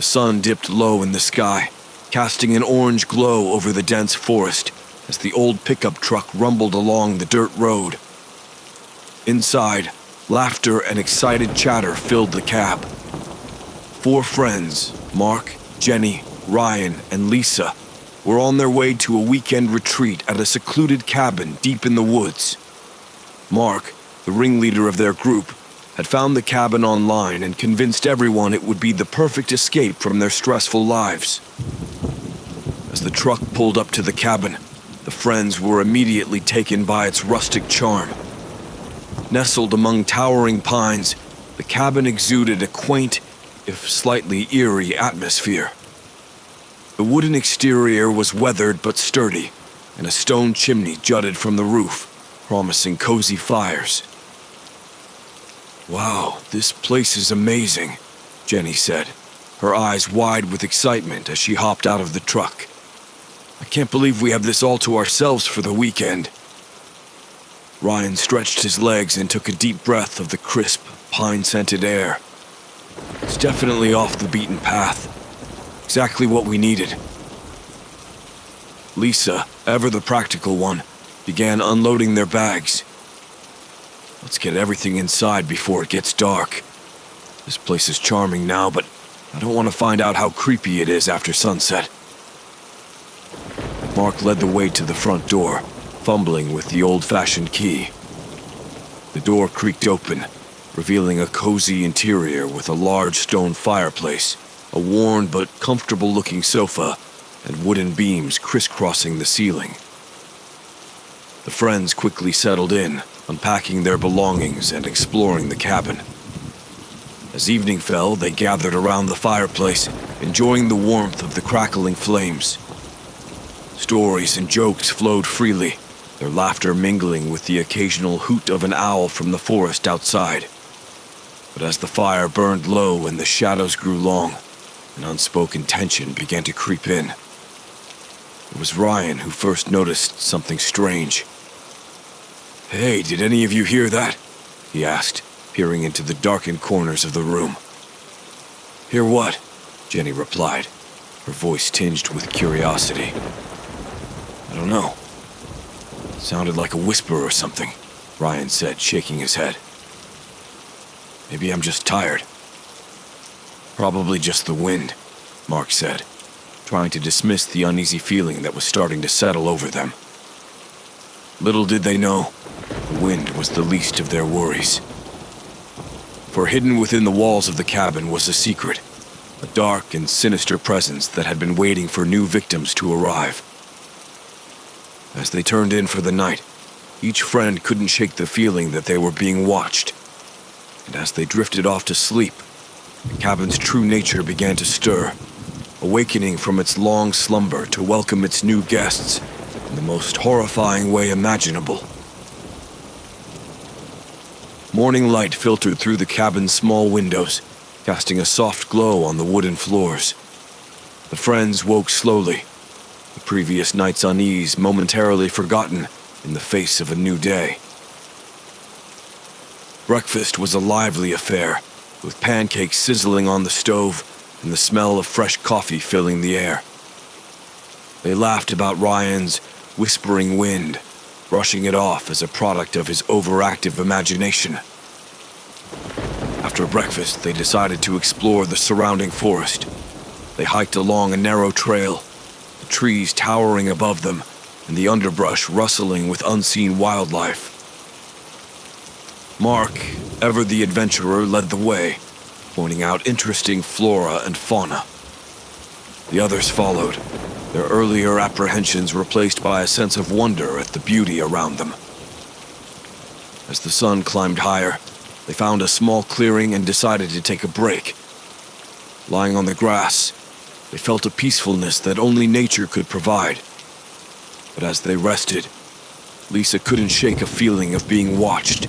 sun dipped low in the sky, casting an orange glow over the dense forest as the old pickup truck rumbled along the dirt road. Inside, laughter and excited chatter filled the cab. 4 friends, Mark, Jenny, Ryan, and Lisa, were on their way to a weekend retreat at a secluded cabin deep in the woods. Mark, the ringleader of their group, had found the cabin online and convinced everyone it would be the perfect escape from their stressful lives. As the truck pulled up to the cabin, the friends were immediately taken by its rustic charm. Nestled among towering pines, the cabin exuded a quaint, if slightly eerie, atmosphere. The wooden exterior was weathered but sturdy, and a stone chimney jutted from the roof, promising cozy fires. "Wow, this place is amazing," Jenny said, her eyes wide with excitement as she hopped out of the truck. "I can't believe we have this all to ourselves for the weekend." Ryan stretched his legs and took a deep breath of the crisp, pine-scented air. "It's definitely off the beaten path. Exactly what we needed." Lisa, ever the practical one, began unloading their bags. "Let's get everything inside before it gets dark. This place is charming now, but I don't want to find out how creepy it is after sunset." Mark led the way to the front door, fumbling with the old-fashioned key. The door creaked open, revealing a cozy interior with a large stone fireplace, a worn but comfortable-looking sofa, and wooden beams crisscrossing the ceiling. The friends quickly settled in, unpacking their belongings and exploring the cabin. As evening fell, they gathered around the fireplace, enjoying the warmth of the crackling flames. Stories and jokes flowed freely, their laughter mingling with the occasional hoot of an owl from the forest outside. But as the fire burned low and the shadows grew long, an unspoken tension began to creep in. It was Ryan who first noticed something strange. "Hey, did any of you hear that?" he asked, peering into the darkened corners of the room. "Hear what?" Jenny replied, her voice tinged with curiosity. "I don't know. It sounded like a whisper or something," Ryan said, shaking his head. "Maybe I'm just tired." "Probably just the wind," Mark said, trying to dismiss the uneasy feeling that was starting to settle over them. Little did they know, the wind was the least of their worries. For hidden within the walls of the cabin was a secret, a dark and sinister presence that had been waiting for new victims to arrive. As they turned in for the night, each friend couldn't shake the feeling that they were being watched. And as they drifted off to sleep, the cabin's true nature began to stir, awakening from its long slumber to welcome its new guests in the most horrifying way imaginable. Morning light filtered through the cabin's small windows, casting a soft glow on the wooden floors. The friends woke slowly, the previous night's unease momentarily forgotten in the face of a new day. Breakfast was a lively affair, with pancakes sizzling on the stove and the smell of fresh coffee filling the air. They laughed about Ryan's whispering wind, brushing it off as a product of his overactive imagination. After breakfast, they decided to explore the surrounding forest. They hiked along a narrow trail, the trees towering above them and the underbrush rustling with unseen wildlife. Mark, ever the adventurer, led the way, pointing out interesting flora and fauna. The others followed, their earlier apprehensions replaced by a sense of wonder at the beauty around them. As the sun climbed higher, they found a small clearing and decided to take a break. Lying on the grass, they felt a peacefulness that only nature could provide. But as they rested, Lisa couldn't shake a feeling of being watched.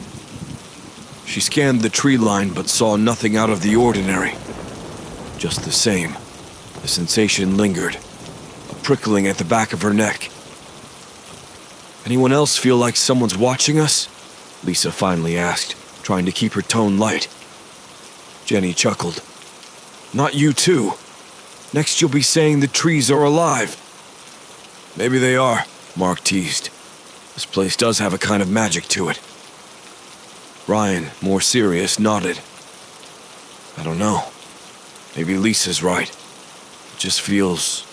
She scanned the tree line but saw nothing out of the ordinary. Just the same, the sensation lingered, a prickling at the back of her neck. "Anyone else feel like someone's watching us?" Lisa finally asked, trying to keep her tone light. Jenny chuckled. "Not you too," Next you'll be saying the trees are alive. Maybe they are, Mark teased. This place does have a kind of magic to it. Ryan, more serious, nodded. I don't know. Maybe Lisa's right. It just feels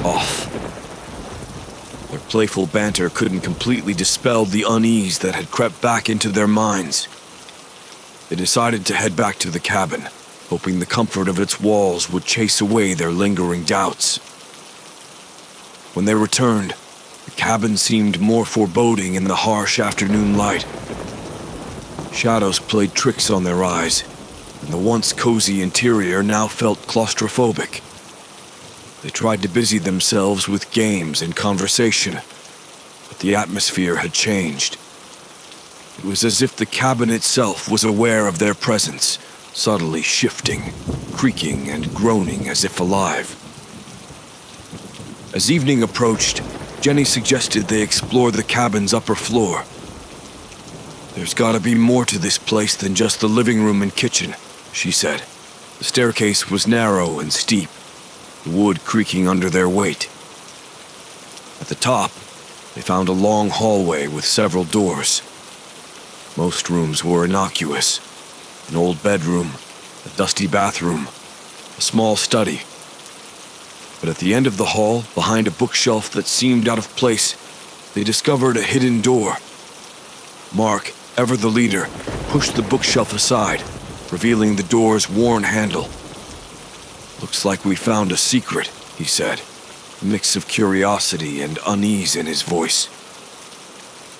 off. Their playful banter couldn't completely dispel the unease that had crept back into their minds. They decided to head back to the cabin, hoping the comfort of its walls would chase away their lingering doubts. When they returned, the cabin seemed more foreboding in the harsh afternoon light. Shadows played tricks on their eyes, and the once cozy interior now felt claustrophobic. They tried to busy themselves with games and conversation, but the atmosphere had changed. It was as if the cabin itself was aware of their presence, subtly shifting, creaking and groaning as if alive. As evening approached, Jenny suggested they explore the cabin's upper floor. There's gotta be more to this place than just the living room and kitchen, she said. The staircase was narrow and steep, the wood creaking under their weight. At the top, they found a long hallway with several doors. Most rooms were innocuous. An old bedroom, a dusty bathroom, a small study. But at the end of the hall, behind a bookshelf that seemed out of place, they discovered a hidden door. Mark, ever the leader, pushed the bookshelf aside, revealing the door's worn handle. Looks like we found a secret, he said, a mix of curiosity and unease in his voice.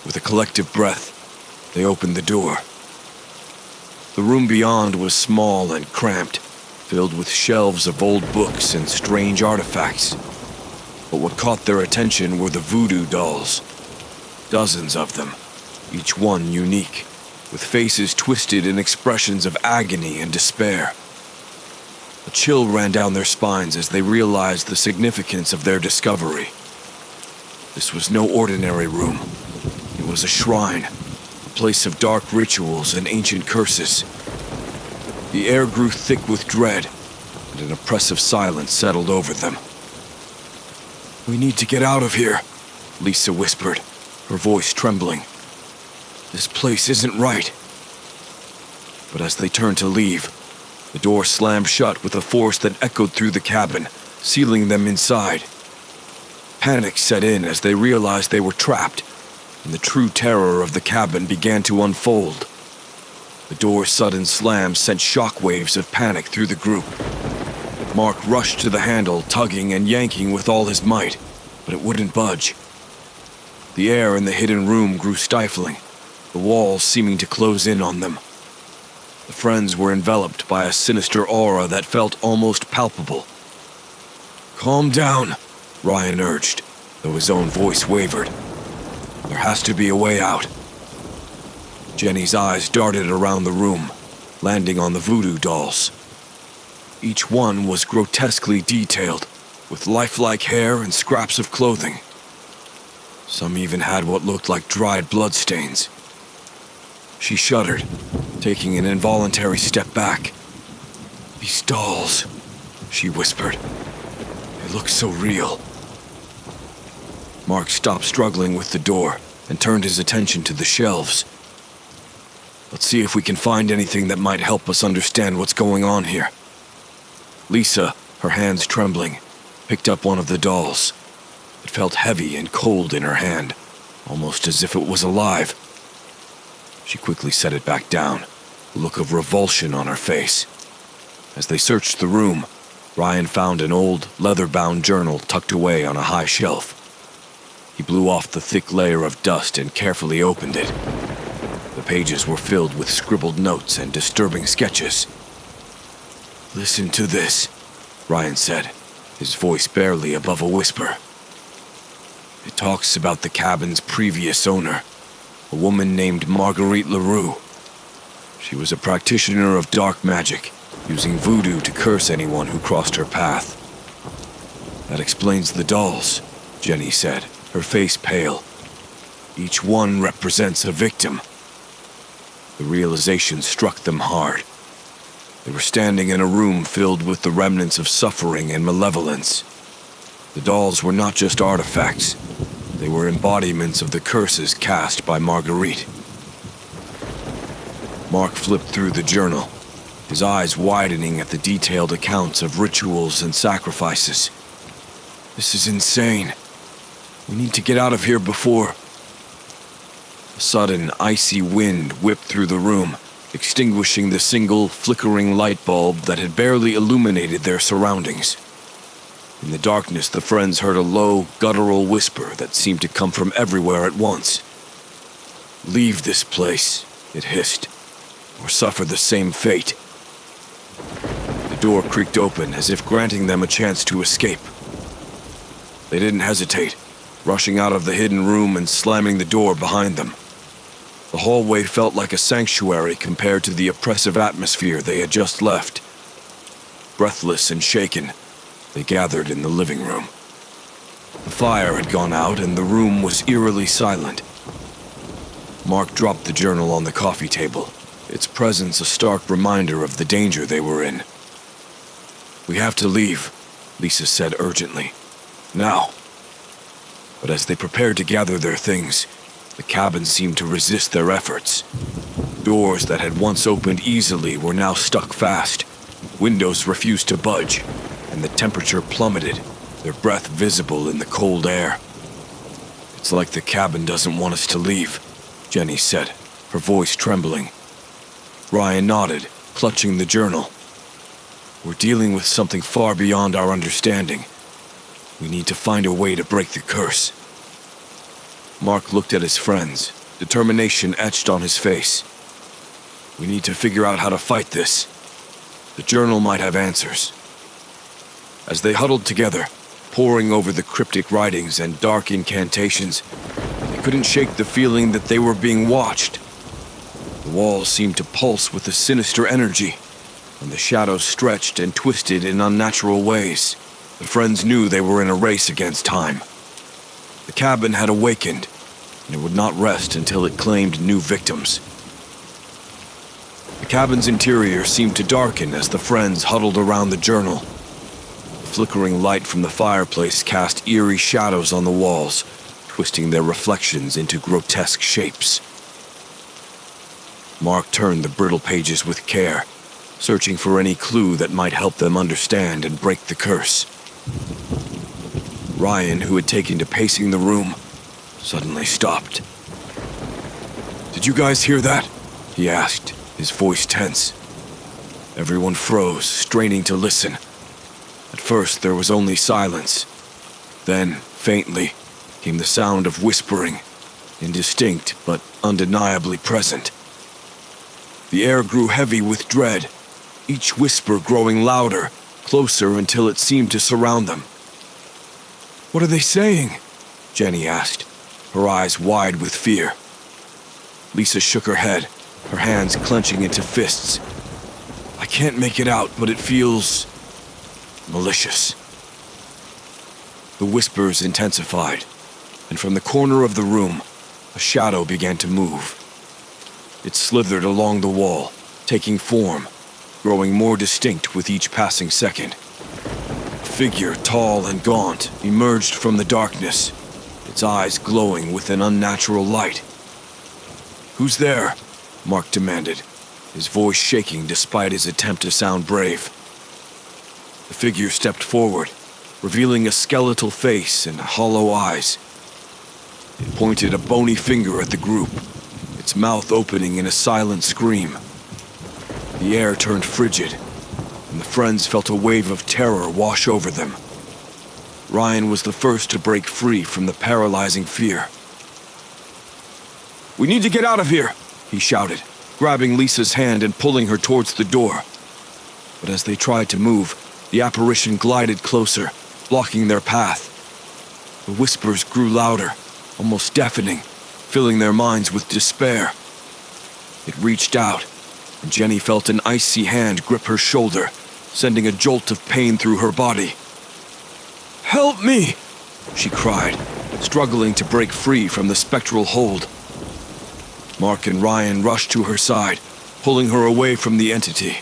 With a collective breath, they opened the door. The room beyond was small and cramped, filled with shelves of old books and strange artifacts. But what caught their attention were the voodoo dolls. Dozens of them, each one unique, with faces twisted in expressions of agony and despair. A chill ran down their spines as they realized the significance of their discovery. This was no ordinary room. It was a shrine, a place of dark rituals and ancient curses. The air grew thick with dread, and an oppressive silence settled over them. "We need to get out of here," Lisa whispered, her voice trembling. "This place isn't right." But as they turned to leave, the door slammed shut with a force that echoed through the cabin, sealing them inside. Panic set in as they realized they were trapped, and the true terror of the cabin began to unfold. The door's sudden slam sent shockwaves of panic through the group. Mark rushed to the handle, tugging and yanking with all his might, but it wouldn't budge. The air in the hidden room grew stifling, the walls seeming to close in on them. The friends were enveloped by a sinister aura that felt almost palpable. "Calm down," Ryan urged, though his own voice wavered. "There has to be a way out." Jenny's eyes darted around the room, landing on the voodoo dolls. Each one was grotesquely detailed, with lifelike hair and scraps of clothing. Some even had what looked like dried bloodstains. She shuddered, taking an involuntary step back. "These dolls," she whispered. "They look so real." Mark stopped struggling with the door and turned his attention to the shelves. "Let's see if we can find anything that might help us understand what's going on here." Lisa, her hands trembling, picked up one of the dolls. It felt heavy and cold in her hand, almost as if it was alive. She quickly set it back down, a look of revulsion on her face. As they searched the room, Ryan found an old, leather-bound journal tucked away on a high shelf. He blew off the thick layer of dust and carefully opened it. The pages were filled with scribbled notes and disturbing sketches. "Listen to this," Ryan said, his voice barely above a whisper. "It talks about the cabin's previous owner, a woman named Marguerite Leroux. She was a practitioner of dark magic, using voodoo to curse anyone who crossed her path." "That explains the dolls," Jenny said, her face pale. "Each one represents a victim." The realization struck them hard. They were standing in a room filled with the remnants of suffering and malevolence. The dolls were not just artifacts. They were embodiments of the curses cast by Marguerite. Mark flipped through the journal, his eyes widening at the detailed accounts of rituals and sacrifices. This is insane. We need to get out of here before... A sudden, icy wind whipped through the room, extinguishing the single, flickering light bulb that had barely illuminated their surroundings. In the darkness, the friends heard a low, guttural whisper that seemed to come from everywhere at once. "Leave this place," it hissed, "or suffer the same fate." The door creaked open as if granting them a chance to escape. They didn't hesitate, rushing out of the hidden room and slamming the door behind them. The hallway felt like a sanctuary compared to the oppressive atmosphere they had just left. Breathless and shaken, they gathered in the living room. The fire had gone out and the room was eerily silent. Mark dropped the journal on the coffee table, its presence a stark reminder of the danger they were in. "We have to leave," Lisa said urgently. "Now." But as they prepared to gather their things, the cabin seemed to resist their efforts. Doors that had once opened easily were now stuck fast. Windows refused to budge, and the temperature plummeted, their breath visible in the cold air. "It's like the cabin doesn't want us to leave," Jenny said, her voice trembling. Ryan nodded, clutching the journal. "We're dealing with something far beyond our understanding. We need to find a way to break the curse." Mark looked at his friends, determination etched on his face. "We need to figure out how to fight this. The journal might have answers." As they huddled together, poring over the cryptic writings and dark incantations, they couldn't shake the feeling that they were being watched. The walls seemed to pulse with a sinister energy, and the shadows stretched and twisted in unnatural ways. The friends knew they were in a race against time. The cabin had awakened, and it would not rest until it claimed new victims. The cabin's interior seemed to darken as the friends huddled around the journal. The flickering light from the fireplace cast eerie shadows on the walls, twisting their reflections into grotesque shapes. Mark turned the brittle pages with care, searching for any clue that might help them understand and break the curse. Ryan, who had taken to pacing the room, suddenly stopped. "Did you guys hear that?" he asked, his voice tense. Everyone froze, straining to listen. At first, there was only silence. Then, faintly, came the sound of whispering, indistinct but undeniably present. The air grew heavy with dread, each whisper growing louder, closer until it seemed to surround them. "What are they saying?" Jenny asked, her eyes wide with fear. Lisa shook her head, her hands clenching into fists. "I can't make it out, but it feels... malicious." The whispers intensified, and from the corner of the room, a shadow began to move. It slithered along the wall, taking form, growing more distinct with each passing second. A figure, tall and gaunt, emerged from the darkness, its eyes glowing with an unnatural light. "Who's there?" Mark demanded, his voice shaking despite his attempt to sound brave. The figure stepped forward, revealing a skeletal face and hollow eyes. It pointed a bony finger at the group, its mouth opening in a silent scream. The air turned frigid, and the friends felt a wave of terror wash over them. Ryan was the first to break free from the paralyzing fear. "We need to get out of here," he shouted, grabbing Lisa's hand and pulling her towards the door. But as they tried to move, the apparition glided closer, blocking their path. The whispers grew louder, almost deafening, filling their minds with despair. It reached out, and Jenny felt an icy hand grip her shoulder, sending a jolt of pain through her body. "Help me!" she cried, struggling to break free from the spectral hold. Mark and Ryan rushed to her side, pulling her away from the entity.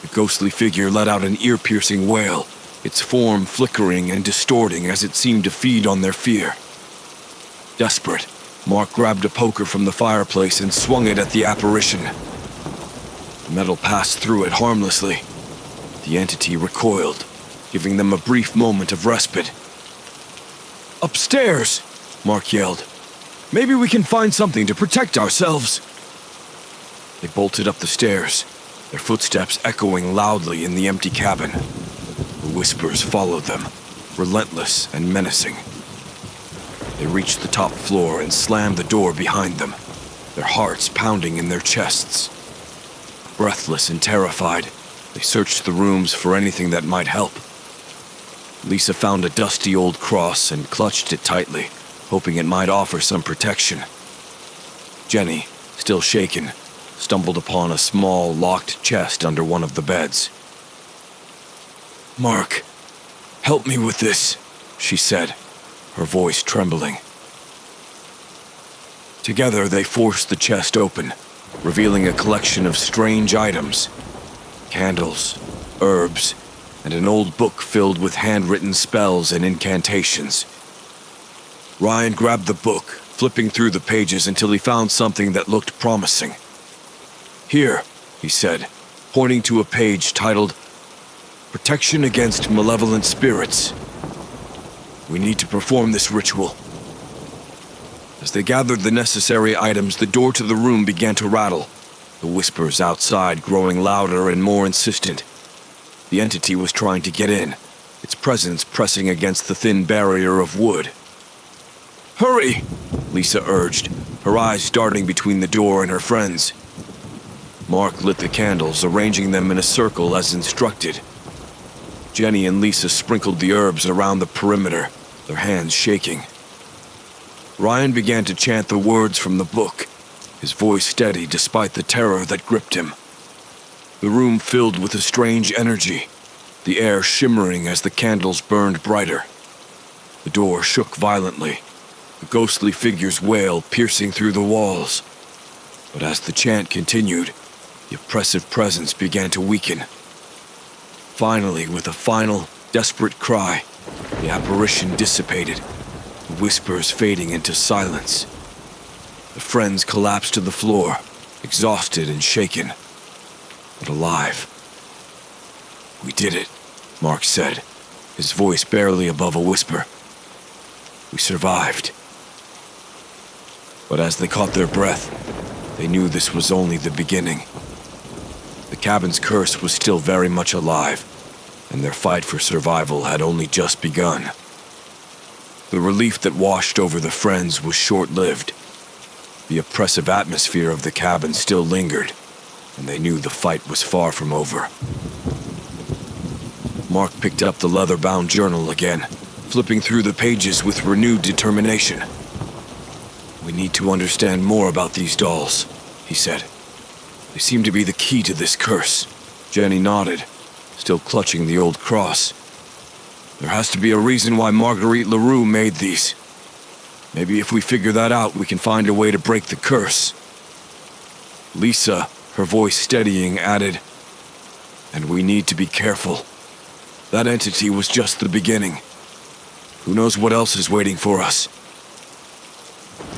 The ghostly figure let out an ear-piercing wail, its form flickering and distorting as it seemed to feed on their fear. Desperate, Mark grabbed a poker from the fireplace and swung it at the apparition. The metal passed through it harmlessly. The entity recoiled, giving them a brief moment of respite. "Upstairs!" Mark yelled. "Maybe we can find something to protect ourselves." They bolted up the stairs, their footsteps echoing loudly in the empty cabin. The whispers followed them, relentless and menacing. They reached the top floor and slammed the door behind them, their hearts pounding in their chests. Breathless and terrified, they searched the rooms for anything that might help. Lisa found a dusty old cross and clutched it tightly, hoping it might offer some protection. Jenny, still shaken, stumbled upon a small, locked chest under one of the beds. "Mark, help me with this," she said, her voice trembling. Together, they forced the chest open, revealing a collection of strange items: candles, herbs, and an old book filled with handwritten spells and incantations. Ryan grabbed the book, flipping through the pages until he found something that looked promising. "Here," he said, pointing to a page titled "Protection Against Malevolent Spirits. We need to perform this ritual." As they gathered the necessary items, the door to the room began to rattle, the whispers outside growing louder and more insistent. The entity was trying to get in, its presence pressing against the thin barrier of wood. "Hurry!" Lisa urged, her eyes darting between the door and her friends. Mark lit the candles, arranging them in a circle as instructed. Jenny and Lisa sprinkled the herbs around the perimeter, their hands shaking. Ryan began to chant the words from the book, his voice steady despite the terror that gripped him. The room filled with a strange energy, the air shimmering as the candles burned brighter. The door shook violently, the ghostly figure's wail piercing through the walls. But as the chant continued, the oppressive presence began to weaken. Finally, with a final, desperate cry, the apparition dissipated, the whispers fading into silence. The friends collapsed to the floor, exhausted and shaken, but alive. "We did it," Mark said, his voice barely above a whisper. "We survived." But as they caught their breath, they knew this was only the beginning. The cabin's curse was still very much alive, and their fight for survival had only just begun. The relief that washed over the friends was short-lived. The oppressive atmosphere of the cabin still lingered, and they knew the fight was far from over. Mark picked up the leather-bound journal again, flipping through the pages with renewed determination. "We need to understand more about these dolls," he said. "They seem to be the key to this curse." Jenny nodded, still clutching the old cross. "There has to be a reason why Marguerite LaRue made these. Maybe if we figure that out, we can find a way to break the curse." Lisa, her voice steadying, added, "And we need to be careful. That entity was just the beginning. Who knows what else is waiting for us?"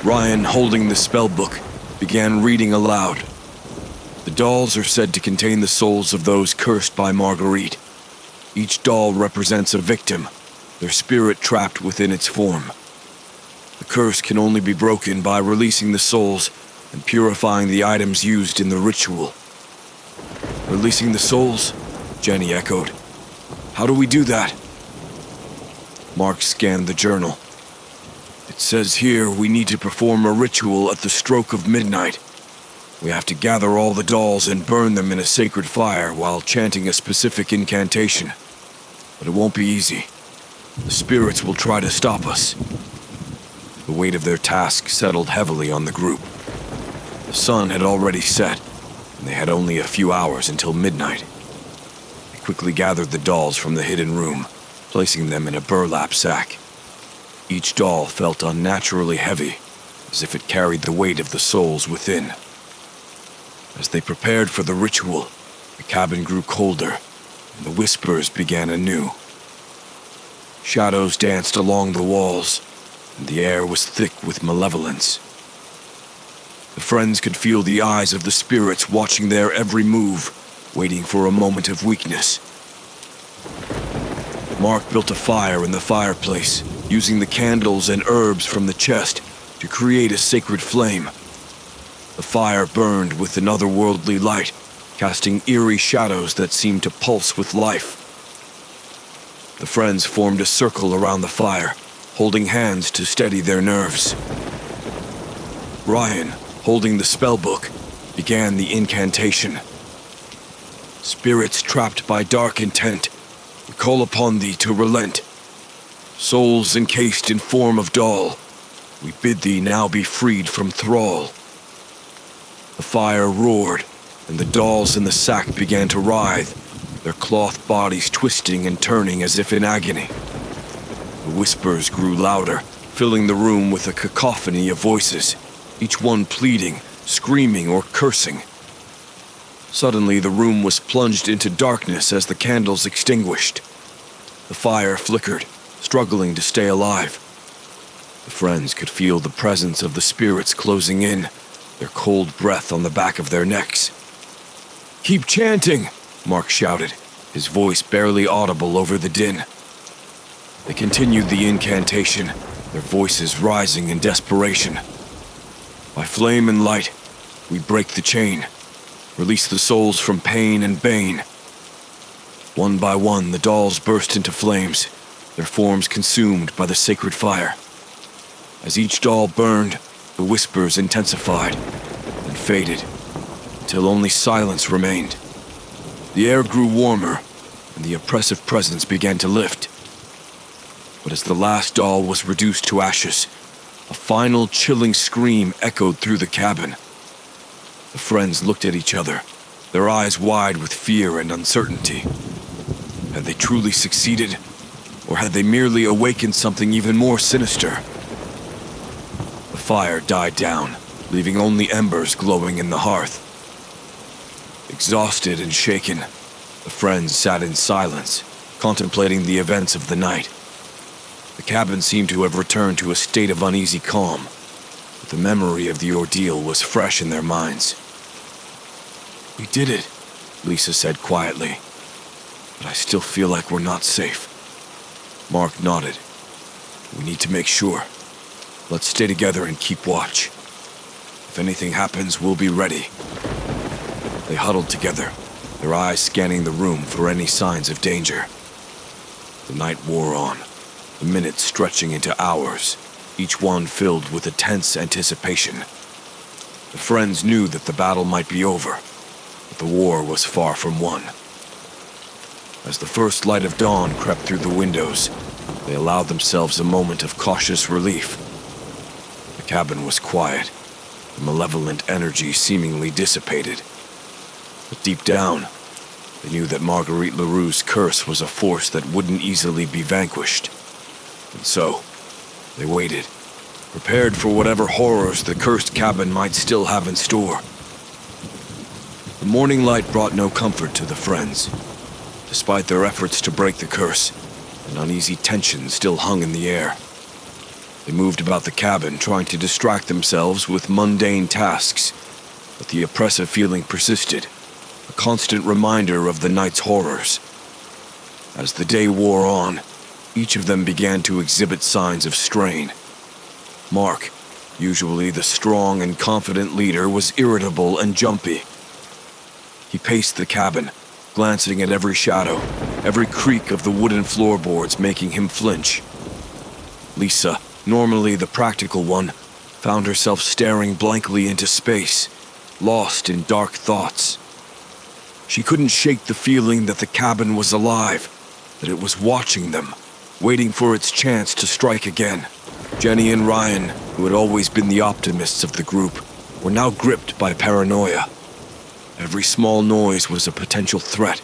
Ryan, holding the spell book, began reading aloud. The dolls are said to contain the souls of those cursed by Marguerite. Each doll represents a victim, their spirit trapped within its form. The curse can only be broken by releasing the souls and purifying the items used in the ritual. "Releasing the souls?" Jenny echoed. "How do we do that?" Mark scanned the journal. "It says here we need to perform a ritual at the stroke of midnight. We have to gather all the dolls and burn them in a sacred fire while chanting a specific incantation. But it won't be easy. The spirits will try to stop us." The weight of their task settled heavily on the group. The sun had already set, and they had only a few hours until midnight. They quickly gathered the dolls from the hidden room, placing them in a burlap sack. Each doll felt unnaturally heavy, as if it carried the weight of the souls within. As they prepared for the ritual, The cabin grew colder, and the whispers began anew. Shadows danced along the walls, and the air was thick with malevolence. The friends could feel the eyes of the spirits watching their every move, waiting for a moment of weakness. Mark built a fire in the fireplace, using the candles and herbs from the chest to create a sacred flame. The fire burned with an otherworldly light, casting eerie shadows that seemed to pulse with life. The friends formed a circle around the fire, holding hands to steady their nerves. Ryan, holding the spellbook, began the incantation. Spirits trapped by dark intent, we call upon thee to relent. Souls encased in form of doll, we bid thee now be freed from thrall. The fire roared, and the dolls in the sack began to writhe, their cloth bodies twisting and turning as if in agony. The whispers grew louder, filling the room with a cacophony of voices, each one pleading, screaming, or cursing. Suddenly, the room was plunged into darkness as the candles extinguished. The fire flickered, struggling to stay alive. The friends could feel the presence of the spirits closing in, their cold breath on the back of their necks. "Keep chanting!" Mark shouted, his voice barely audible over the din. They continued the incantation, their voices rising in desperation. By flame and light, we break the chain, release the souls from pain and bane. One by one, the dolls burst into flames, their forms consumed by the sacred fire. As each doll burned, the whispers intensified and faded, until only silence remained. The air grew warmer, and the oppressive presence began to lift. But as the last doll was reduced to ashes, a final chilling scream echoed through the cabin. The friends looked at each other, their eyes wide with fear and uncertainty. Had they truly succeeded, or had they merely awakened something even more sinister? The fire died down, leaving only embers glowing in the hearth. Exhausted and shaken, the friends sat in silence, contemplating the events of the night. The cabin seemed to have returned to a state of uneasy calm, but the memory of the ordeal was fresh in their minds. "We did it," Lisa said quietly, "but I still feel like we're not safe." Mark nodded. "We need to make sure. Let's stay together and keep watch. If anything happens, we'll be ready." They huddled together, their eyes scanning the room for any signs of danger. The night wore on, the minutes stretching into hours, each one filled with a tense anticipation. The friends knew that the battle might be over, but the war was far from won. As the first light of dawn crept through the windows, they allowed themselves a moment of cautious relief. The cabin was quiet, the malevolent energy seemingly dissipated. But deep down, they knew that Marguerite Leroux's curse was a force that wouldn't easily be vanquished. And so, they waited, prepared for whatever horrors the cursed cabin might still have in store. The morning light brought no comfort to the friends. Despite their efforts to break the curse, an uneasy tension still hung in the air. They moved about the cabin, trying to distract themselves with mundane tasks, but the oppressive feeling persisted, a constant reminder of the night's horrors. As the day wore on, each of them began to exhibit signs of strain. Mark, usually the strong and confident leader, was irritable and jumpy. He paced the cabin, glancing at every shadow, every creak of the wooden floorboards making him flinch. Lisa, normally the practical one, found herself staring blankly into space, lost in dark thoughts. She couldn't shake the feeling that the cabin was alive, that it was watching them, waiting for its chance to strike again. Jenny and Ryan, who had always been the optimists of the group, were now gripped by paranoia. Every small noise was a potential threat,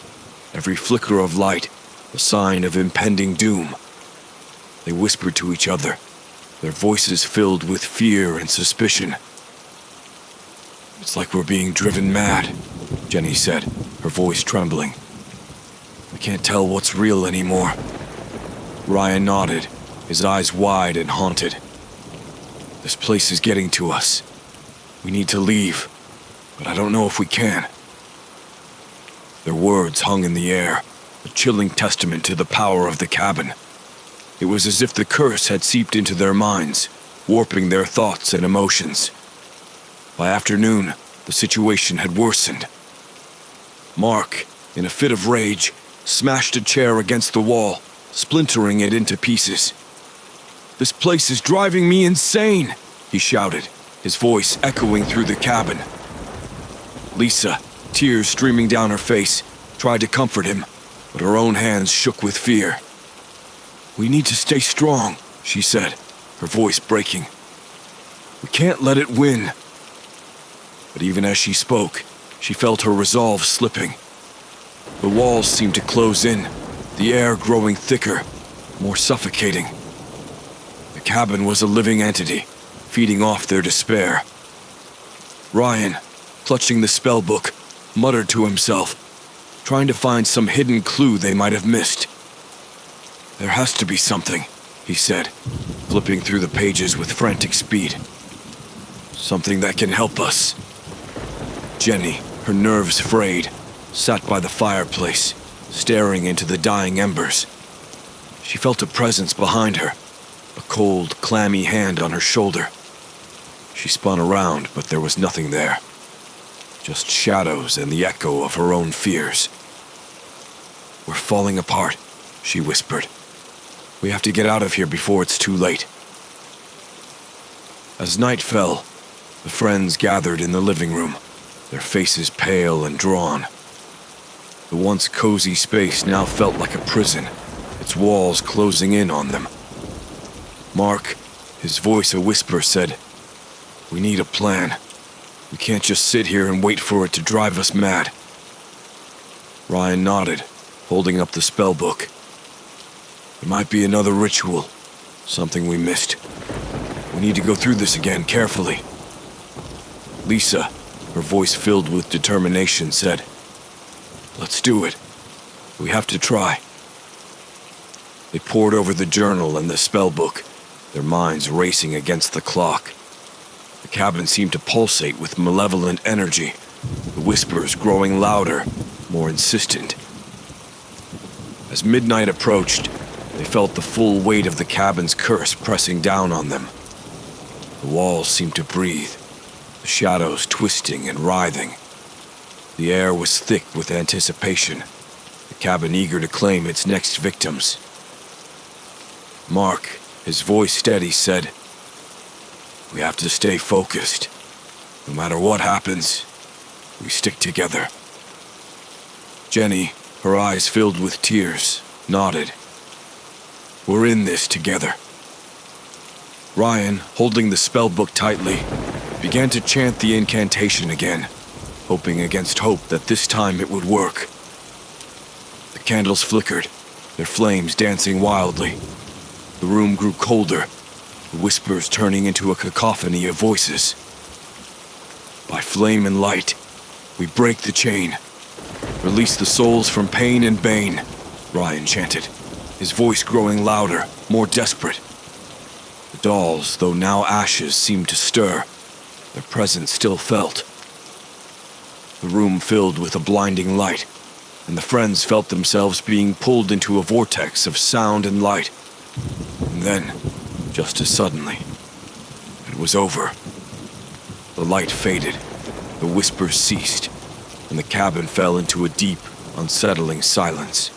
every flicker of light a sign of impending doom. They whispered to each other, their voices filled with fear and suspicion. "It's like we're being driven mad," Jenny said, her voice trembling. "I can't tell what's real anymore." Ryan nodded, his eyes wide and haunted. "This place is getting to us. We need to leave, but I don't know if we can." Their words hung in the air, a chilling testament to the power of the cabin. It was as if the curse had seeped into their minds, warping their thoughts and emotions. By afternoon, the situation had worsened. Mark, in a fit of rage, smashed a chair against the wall, splintering it into pieces. "This place is driving me insane!" he shouted, his voice echoing through the cabin. Lisa, tears streaming down her face, tried to comfort him, but her own hands shook with fear. "We need to stay strong," she said, her voice breaking. "We can't let it win." But even as she spoke, she felt her resolve slipping. The walls seemed to close in, the air growing thicker, more suffocating. The cabin was a living entity, feeding off their despair. Ryan, clutching the spell book, muttered to himself, trying to find some hidden clue they might have missed. "There has to be something," he said, flipping through the pages with frantic speed. "Something that can help us." Jenny, her nerves frayed, sat by the fireplace, staring into the dying embers. She felt a presence behind her, a cold, clammy hand on her shoulder. She spun around, but there was nothing there. Just shadows and the echo of her own fears. "We're falling apart," she whispered. "We have to get out of here before it's too late." As night fell, the friends gathered in the living room, their faces pale and drawn. The once cozy space now felt like a prison, its walls closing in on them. Mark, his voice a whisper, said, "We need a plan. We can't just sit here and wait for it to drive us mad." Ryan nodded, holding up the spell book. "There might be another ritual, something we missed. We need to go through this again carefully." Lisa, her voice filled with determination, said, "Let's do it. We have to try." They pored over the journal and the spell book, their minds racing against the clock. The cabin seemed to pulsate with malevolent energy, the whispers growing louder, more insistent. As midnight approached, they felt the full weight of the cabin's curse pressing down on them. The walls seemed to breathe, the shadows twisting and writhing. The air was thick with anticipation, the cabin eager to claim its next victims. Mark, his voice steady, said, "We have to stay focused. No matter what happens, we stick together." Jenny, her eyes filled with tears, nodded. "We're in this together." Ryan, holding the spellbook tightly, began to chant the incantation again, hoping against hope that this time it would work. The candles flickered, their flames dancing wildly. The room grew colder, the whispers turning into a cacophony of voices. "By flame and light, we break the chain. Release the souls from pain and bane," Ryan chanted, his voice growing louder, more desperate. The dolls, though now ashes, seemed to stir, their presence still felt. The room filled with a blinding light, and the friends felt themselves being pulled into a vortex of sound and light. And then, just as suddenly, it was over. The light faded, the whispers ceased, and the cabin fell into a deep, unsettling silence.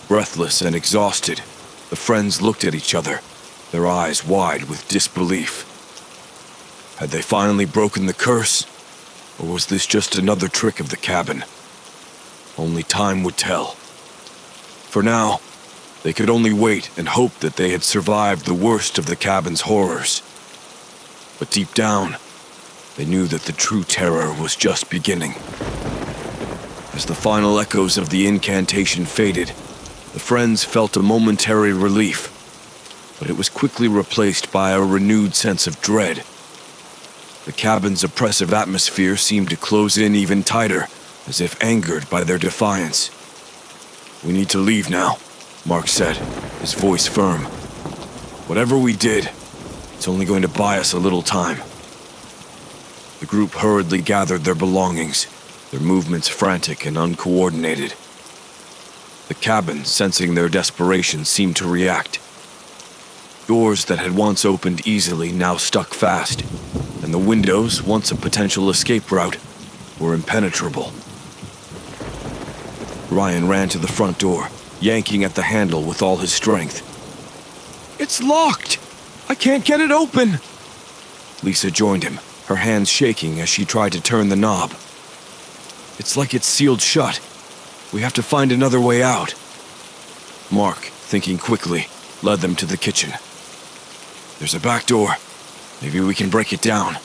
Breathless and exhausted, the friends looked at each other, their eyes wide with disbelief. Had they finally broken the curse, or was this just another trick of the cabin? Only time would tell. For now, they could only wait and hope that they had survived the worst of the cabin's horrors. But deep down, they knew that the true terror was just beginning. As the final echoes of the incantation faded, the friends felt a momentary relief, but it was quickly replaced by a renewed sense of dread. The cabin's oppressive atmosphere seemed to close in even tighter, as if angered by their defiance. "We need to leave now," Mark said, his voice firm. "Whatever we did, it's only going to buy us a little time." The group hurriedly gathered their belongings, their movements frantic and uncoordinated. The cabin, sensing their desperation, seemed to react. Doors that had once opened easily now stuck fast, and the windows, once a potential escape route, were impenetrable. Ryan ran to the front door, yanking at the handle with all his strength. "It's locked! I can't get it open!" Lisa joined him, her hands shaking as she tried to turn the knob. "It's like it's sealed shut. We have to find another way out." Mark, thinking quickly, led them to the kitchen. "There's a back door. Maybe we can break it down."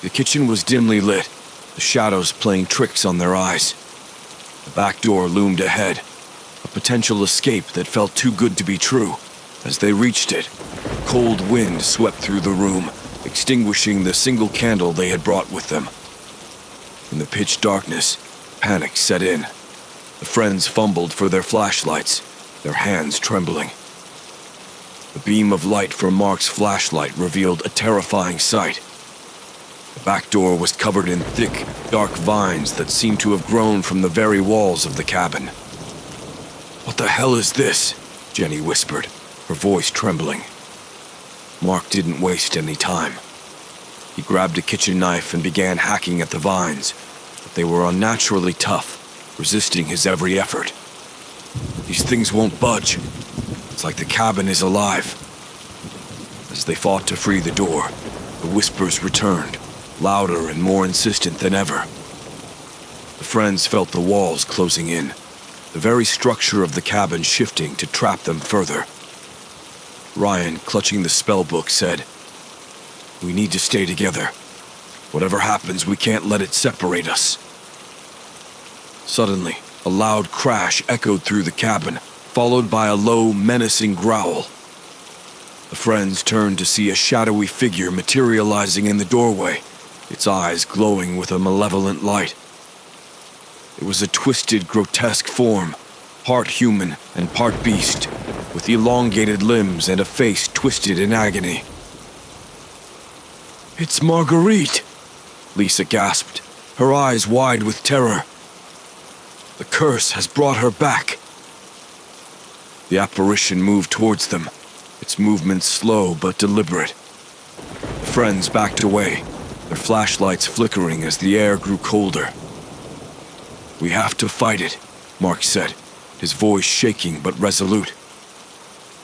The kitchen was dimly lit, the shadows playing tricks on their eyes. The back door loomed ahead, a potential escape that felt too good to be true. As they reached it, a cold wind swept through the room, extinguishing the single candle they had brought with them. In the pitch darkness, panic set in. The friends fumbled for their flashlights, their hands trembling. The beam of light from Mark's flashlight revealed a terrifying sight. The back door was covered in thick, dark vines that seemed to have grown from the very walls of the cabin. "What the hell is this?" Jenny whispered, her voice trembling. Mark didn't waste any time. He grabbed a kitchen knife and began hacking at the vines, but they were unnaturally tough, resisting his every effort. "These things won't budge. It's like the cabin is alive." As they fought to free the door, the whispers returned, louder and more insistent than ever. The friends felt the walls closing in, the very structure of the cabin shifting to trap them further. Ryan, clutching the spell book, said, "We need to stay together. Whatever happens, we can't let it separate us." Suddenly, a loud crash echoed through the cabin, followed by a low, menacing growl. The friends turned to see a shadowy figure materializing in the doorway, its eyes glowing with a malevolent light. It was a twisted, grotesque form, part human and part beast, with elongated limbs and a face twisted in agony. "It's Marguerite!" Lisa gasped, her eyes wide with terror. "The curse has brought her back." The apparition moved towards them, its movements slow but deliberate. The friends backed away, their flashlights flickering as the air grew colder. "We have to fight it," Mark said, his voice shaking but resolute.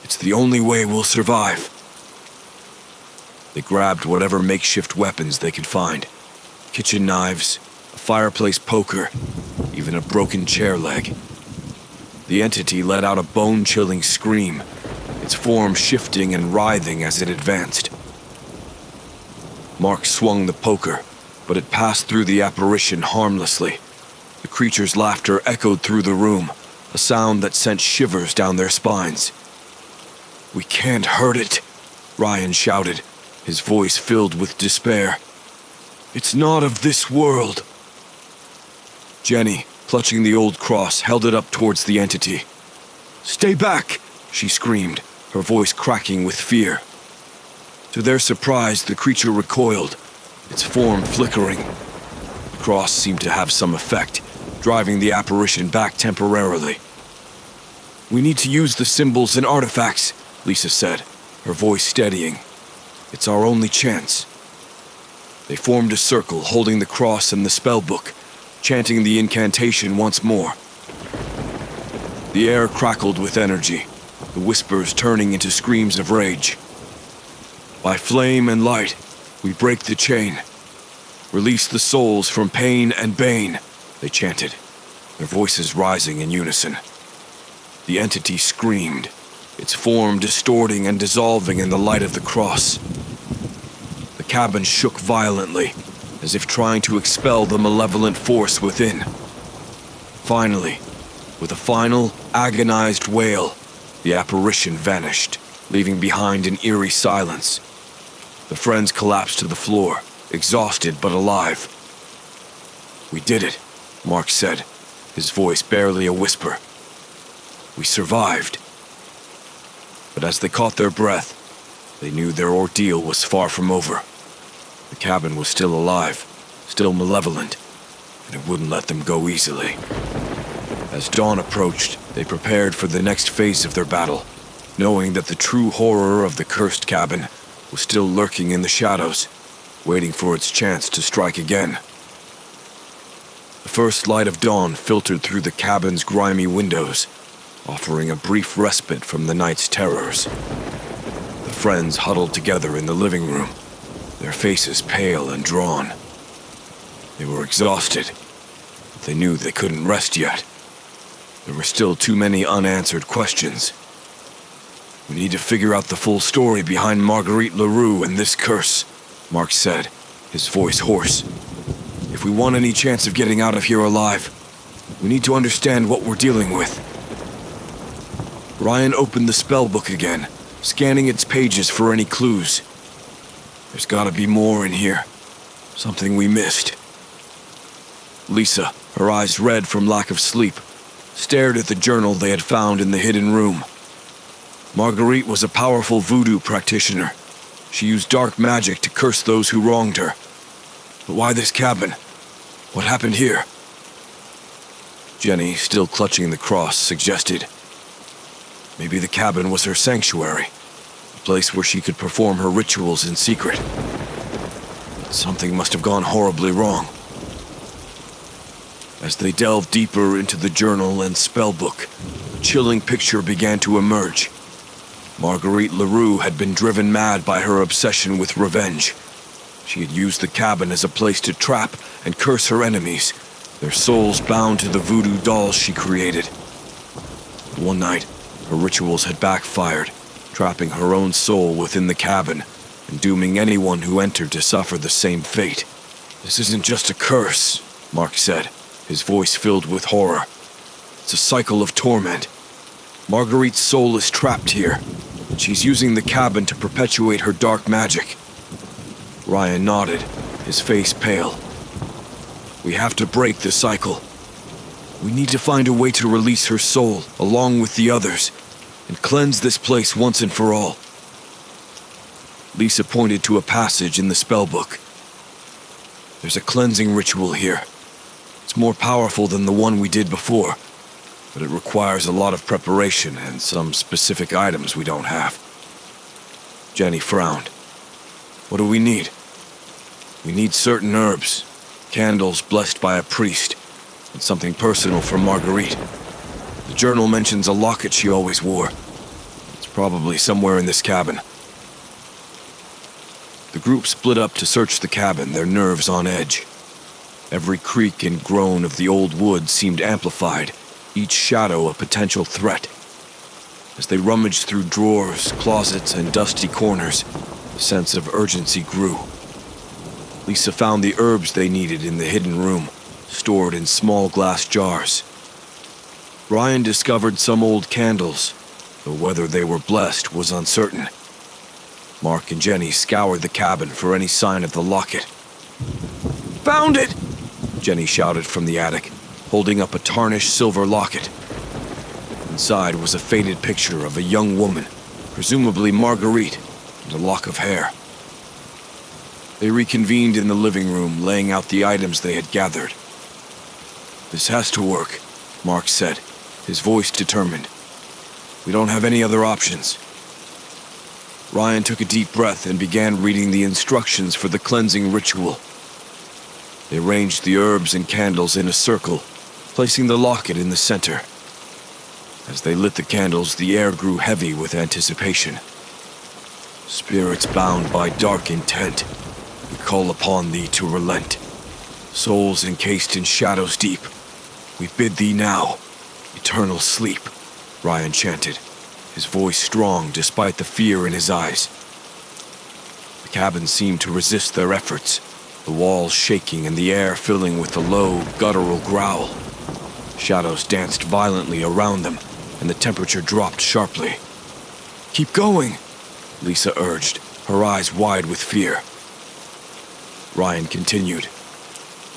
"It's the only way we'll survive." They grabbed whatever makeshift weapons they could find. Kitchen knives, a fireplace poker, even a broken chair leg. The entity let out a bone-chilling scream, its form shifting and writhing as it advanced. Mark swung the poker, but it passed through the apparition harmlessly. The creature's laughter echoed through the room, a sound that sent shivers down their spines. "We can't hurt it," Ryan shouted, his voice filled with despair. "It's not of this world." Jenny, clutching the old cross, held it up towards the entity. "Stay back!" she screamed, her voice cracking with fear. To their surprise, the creature recoiled, its form flickering. The cross seemed to have some effect, driving the apparition back temporarily. "We need to use the symbols and artifacts," Lisa said, her voice steadying. "It's our only chance." They formed a circle, holding the cross and the spell book, chanting the incantation once more. The air crackled with energy, the whispers turning into screams of rage. "By flame and light, we break the chain. Release the souls from pain and bane," they chanted, their voices rising in unison. The entity screamed, its form distorting and dissolving in the light of the cross. The cabin shook violently, as if trying to expel the malevolent force within. Finally, with a final, agonized wail, the apparition vanished, leaving behind an eerie silence. The friends collapsed to the floor, exhausted but alive. "We did it," Mark said, his voice barely a whisper. We survived. But as they caught their breath, they knew their ordeal was far from over. The cabin was still alive, still malevolent, and it wouldn't let them go easily. As dawn approached, they prepared for the next phase of their battle, knowing that the true horror of the cursed cabin was still lurking in the shadows, waiting for its chance to strike again. The first light of dawn filtered through the cabin's grimy windows, offering a brief respite from the night's terrors. The friends huddled together in the living room, their faces pale and drawn. They were exhausted, but they knew they couldn't rest yet. There were still too many unanswered questions. We need to figure out the full story behind Marguerite LaRue and this curse, Mark said, his voice hoarse. If we want any chance of getting out of here alive, we need to understand what we're dealing with. Ryan opened the spellbook again, scanning its pages for any clues. There's gotta be more in here. Something we missed. Lisa, her eyes red from lack of sleep, stared at the journal they had found in the hidden room. Marguerite was a powerful voodoo practitioner. She used dark magic to curse those who wronged her. But why this cabin? What happened here? Jenny, still clutching the cross, suggested. Maybe the cabin was her sanctuary, a place where she could perform her rituals in secret. But something must have gone horribly wrong. As they delved deeper into the journal and spellbook, a chilling picture began to emerge. Marguerite LaRue had been driven mad by her obsession with revenge. She had used the cabin as a place to trap and curse her enemies, their souls bound to the voodoo dolls she created. One night, her rituals had backfired, trapping her own soul within the cabin and dooming anyone who entered to suffer the same fate. This isn't just a curse, Mark said, his voice filled with horror. It's a cycle of torment. Marguerite's soul is trapped here, and she's using the cabin to perpetuate her dark magic. Ryan nodded, his face pale. We have to break the cycle. We need to find a way to release her soul, along with the others, and cleanse this place once and for all. Lisa pointed to a passage in the spellbook. There's a cleansing ritual here. It's more powerful than the one we did before, but it requires a lot of preparation and some specific items we don't have. Jenny frowned. What do we need? We need certain herbs, candles blessed by a priest, and something personal from Marguerite. The journal mentions a locket she always wore. It's probably somewhere in this cabin. The group split up to search the cabin, their nerves on edge. Every creak and groan of the old wood seemed amplified, each shadow a potential threat. As they rummaged through drawers, closets, and dusty corners, the sense of urgency grew. Lisa found the herbs they needed in the hidden room, stored in small glass jars. Ryan discovered some old candles, though whether they were blessed was uncertain. Mark and Jenny scoured the cabin for any sign of the locket. Found it! Jenny shouted from the attic, holding up a tarnished silver locket. Inside was a faded picture of a young woman, presumably Marguerite, and a lock of hair. They reconvened in the living room, laying out the items they had gathered. This has to work, Mark said, his voice determined. We don't have any other options. Ryan took a deep breath and began reading the instructions for the cleansing ritual. They arranged the herbs and candles in a circle, placing the locket in the center. As they lit the candles, the air grew heavy with anticipation. Spirits bound by dark intent, we call upon thee to relent. Souls encased in shadows deep, we bid thee now, eternal sleep, Ryan chanted, his voice strong despite the fear in his eyes. The cabin seemed to resist their efforts, the walls shaking and the air filling with a low, guttural growl. Shadows danced violently around them, and the temperature dropped sharply. Keep going, Lisa urged, her eyes wide with fear. Ryan continued.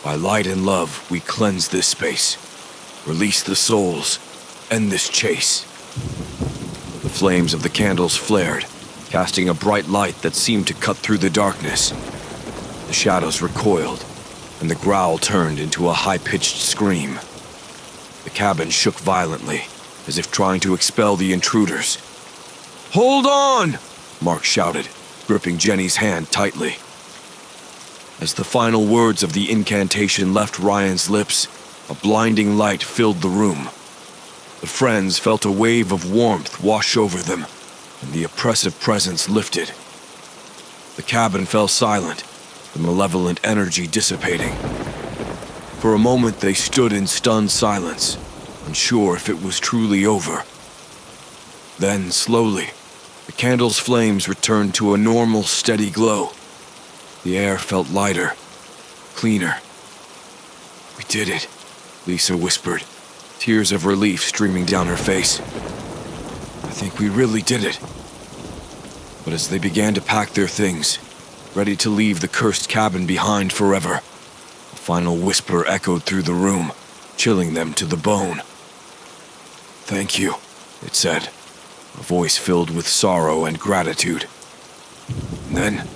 By light and love, we cleanse this space, release the souls, end this chase. The flames of the candles flared, casting a bright light that seemed to cut through the darkness. The shadows recoiled, and the growl turned into a high-pitched scream. The cabin shook violently, as if trying to expel the intruders. "Hold on!" Mark shouted, gripping Jenny's hand tightly. As the final words of the incantation left Ryan's lips, a blinding light filled the room. The friends felt a wave of warmth wash over them, and the oppressive presence lifted. The cabin fell silent, the malevolent energy dissipating. For a moment they stood in stunned silence, unsure if it was truly over. Then, slowly, the candle's flames returned to a normal, steady glow. The air felt lighter, cleaner. "We did it," Lisa whispered, tears of relief streaming down her face. "I think we really did it." But as they began to pack their things, ready to leave the cursed cabin behind forever, a final whisper echoed through the room, chilling them to the bone. "Thank you," it said, a voice filled with sorrow and gratitude. And then,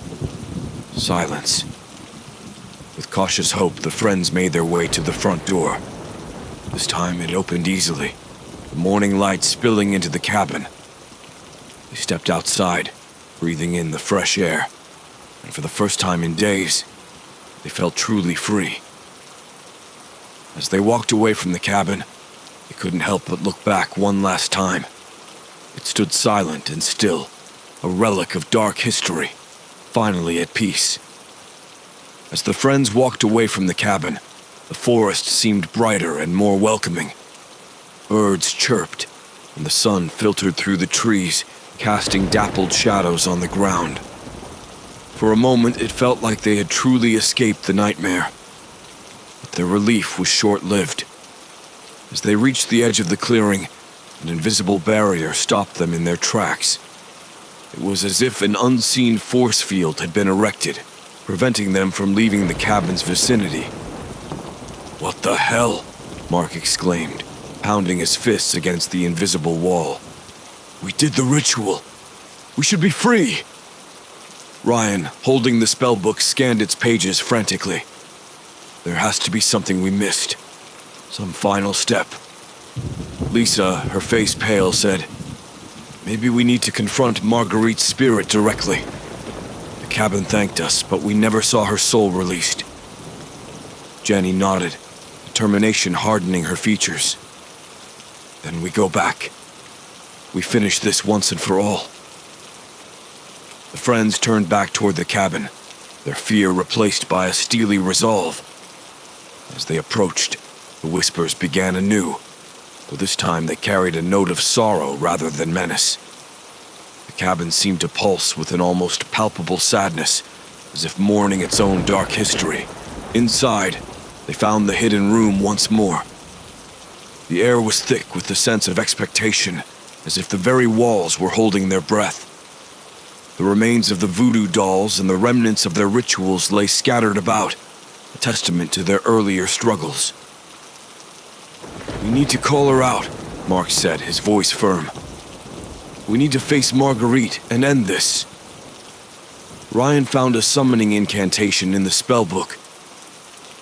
silence. With cautious hope, the friends made their way to the front door. This time it opened easily, the morning light spilling into the cabin. They stepped outside, breathing in the fresh air, and for the first time in days, they felt truly free. As they walked away from the cabin, they couldn't help but look back one last time. It stood silent and still, a relic of dark history, finally at peace. As the friends walked away from the cabin, the forest seemed brighter and more welcoming. Birds chirped, and the sun filtered through the trees, casting dappled shadows on the ground. For a moment, it felt like they had truly escaped the nightmare. But their relief was short-lived. As they reached the edge of the clearing, an invisible barrier stopped them in their tracks. It was as if an unseen force field had been erected, preventing them from leaving the cabin's vicinity. "What the hell?" Mark exclaimed, pounding his fists against the invisible wall. "We did the ritual. We should be free!" Ryan, holding the spellbook, scanned its pages frantically. There has to be something we missed. Some final step. Lisa, her face pale, said, "Maybe we need to confront Marguerite's spirit directly." The cabin thanked us, but we never saw her soul released. Jenny nodded, determination hardening her features. "Then we go back. We finish this once and for all." The friends turned back toward the cabin, their fear replaced by a steely resolve. As they approached, the whispers began anew, though this time they carried a note of sorrow rather than menace. The cabin seemed to pulse with an almost palpable sadness, as if mourning its own dark history. Inside, they found the hidden room once more. The air was thick with the sense of expectation, as if the very walls were holding their breath. The remains of the voodoo dolls and the remnants of their rituals lay scattered about, a testament to their earlier struggles. "We need to call her out," Mark said, his voice firm. "We need to face Marguerite and end this." Ryan found a summoning incantation in the spellbook.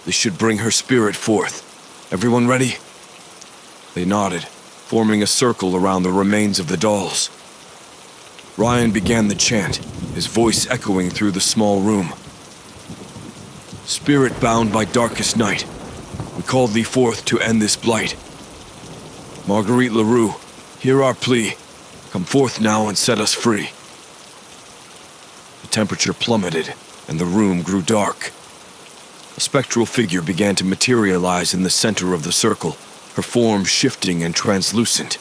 This should bring her spirit forth. "Everyone ready?" They nodded, forming a circle around the remains of the dolls. Ryan began the chant, his voice echoing through the small room. "Spirit bound by darkest night, we call thee forth to end this blight. Marguerite LaRue, hear our plea. Come forth now and set us free." The temperature plummeted, and the room grew dark. A spectral figure began to materialize in the center of the circle, her form shifting and translucent.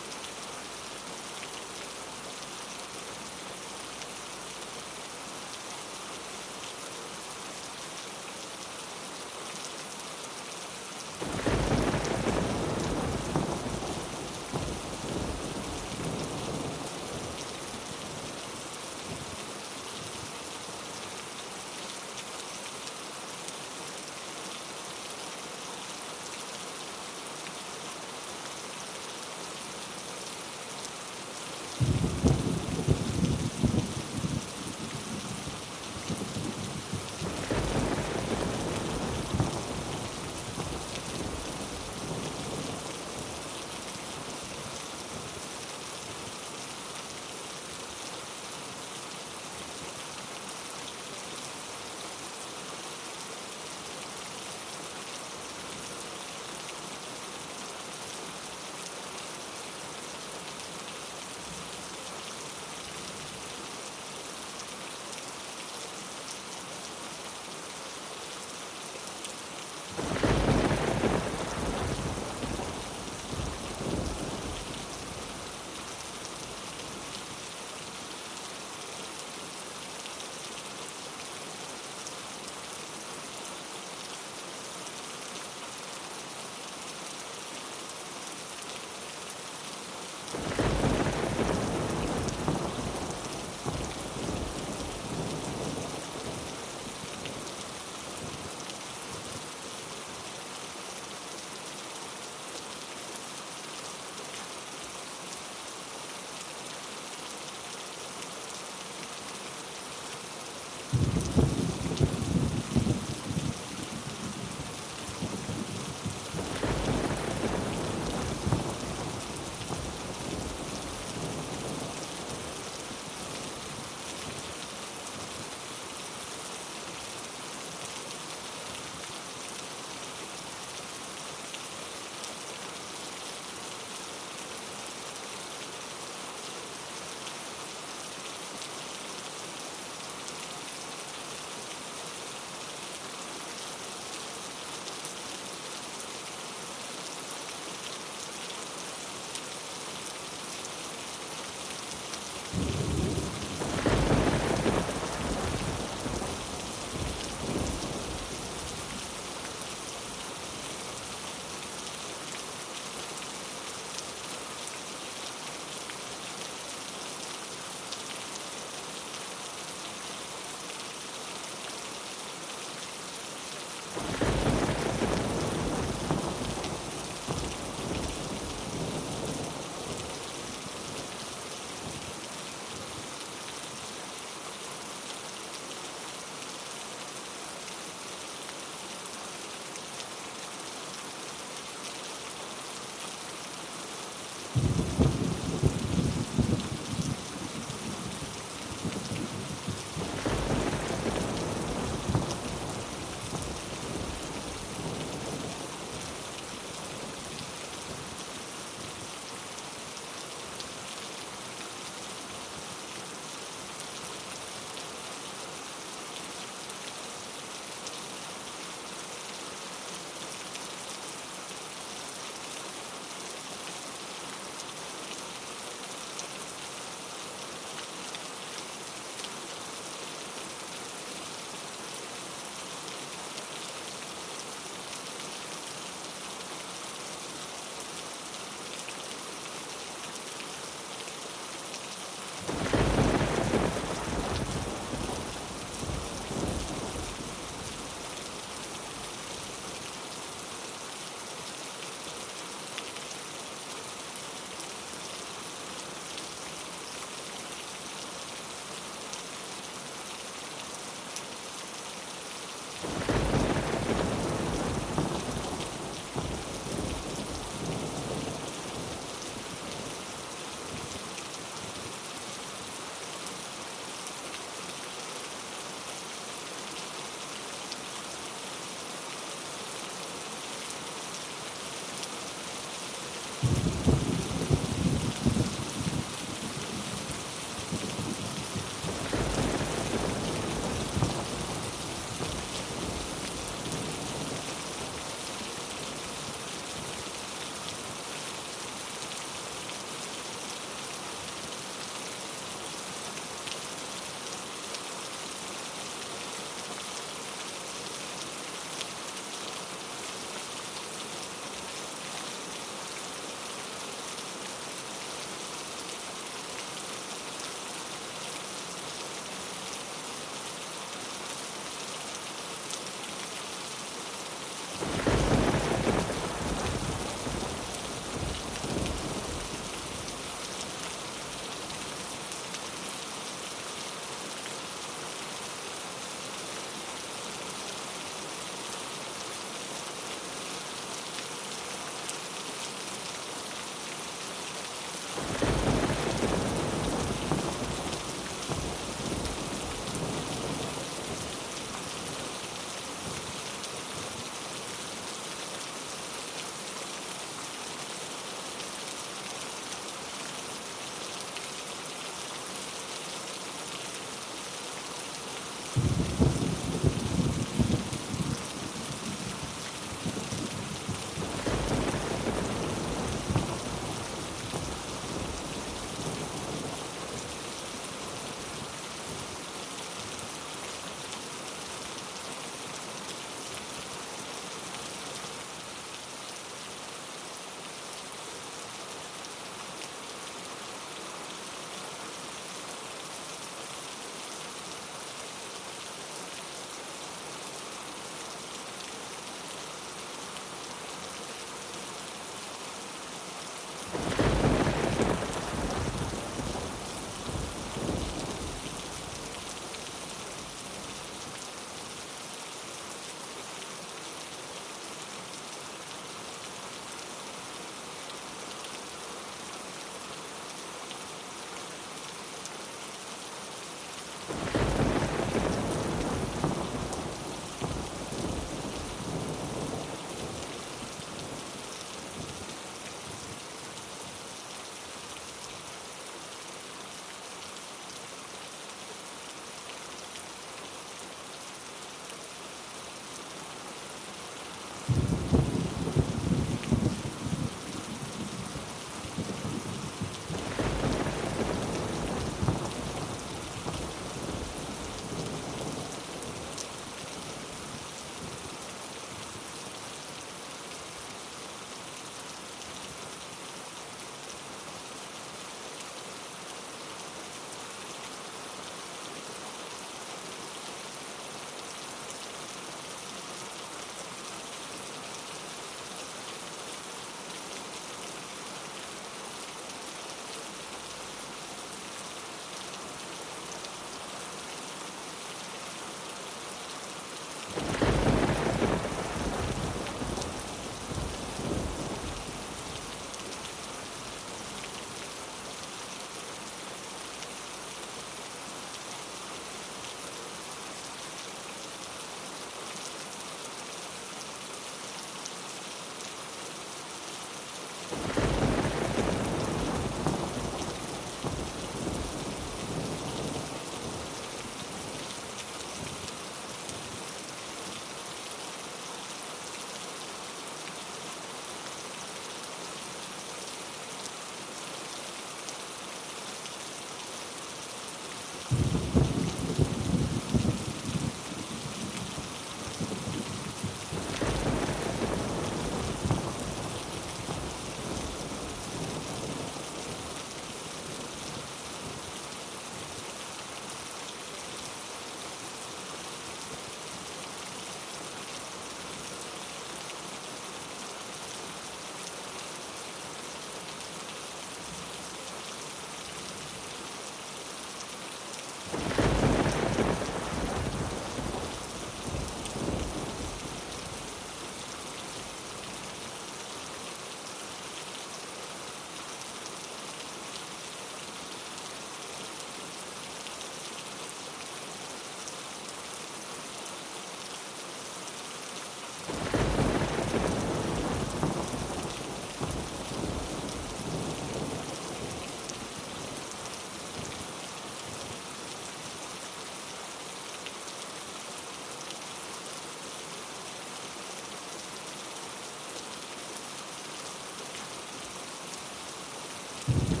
you